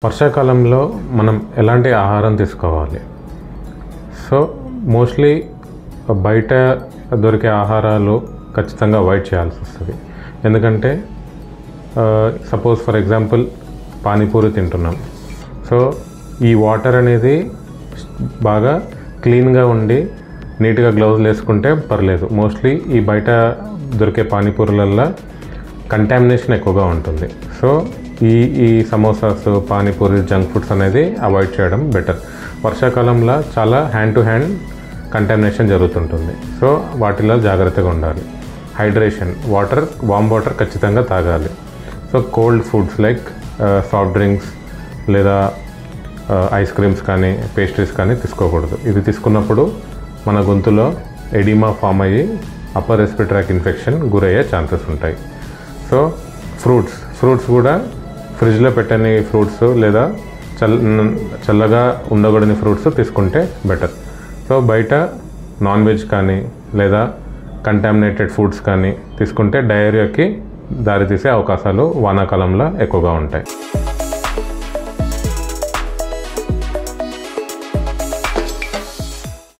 వర్షాకాలంలో మనం ఎలాంటి ఆహారం తీసుకోవాలి? సో మోస్ట్లీ బయట దొరికే ఆహారాలు ఖచ్చితంగా అవాయిడ్ చేయాల్సి వస్తుంది. ఎందుకంటే సపోజ్ ఫర్ ఎగ్జాంపుల్ పానీపూరి తింటున్నాం. సో ఈ వాటర్ అనేది బాగా క్లీన్గా ఉండి నీట్గా గ్లౌజులు వేసుకుంటే పర్లేదు. మోస్ట్లీ ఈ బయట దొరికే పానీపూరులల్లో కంటామినేషన్ ఎక్కువగా ఉంటుంది. సో ఈ సమోసాస్, పానీపూరి, జంక్ ఫుడ్స్ అనేది అవాయిడ్ చేయడం బెటర్. వర్షాకాలంలో చాలా హ్యాండ్ టు హ్యాండ్ కంటామినేషన్ జరుగుతుంటుంది. సో వాటిలో జాగ్రత్తగా ఉండాలి. హైడ్రేషన్, వామ్ వాటర్ ఖచ్చితంగా తాగాలి. So cold foods like soft drinks లేదా ఐస్ క్రీమ్స్ కానీ పేస్ట్రీస్ కానీ తీసుకోకూడదు. ఇది తీసుకున్నప్పుడు మన గొంతులో ఎడిమా ఫామ్ అయ్యి అప్పర్ రెస్పిరేటరీ ట్రాక్ ఇన్ఫెక్షన్ గురయ్యే ఛాన్సెస్ ఉంటాయి. సో ఫ్రూట్స్ కూడా ఫ్రిడ్జ్లో పెట్టని ఫ్రూట్స్ లేదా చల్లగా ఉండకూడని ఫ్రూట్స్ తీసుకుంటే బెటర్. సో బయట నాన్ వెజ్ కానీ లేదా కంటామినేటెడ్ ఫుడ్స్ కానీ తీసుకుంటే డయేరియాకి దారితీసే అవకాశాలు వానాకాలంలో ఎక్కువగా ఉంటాయి.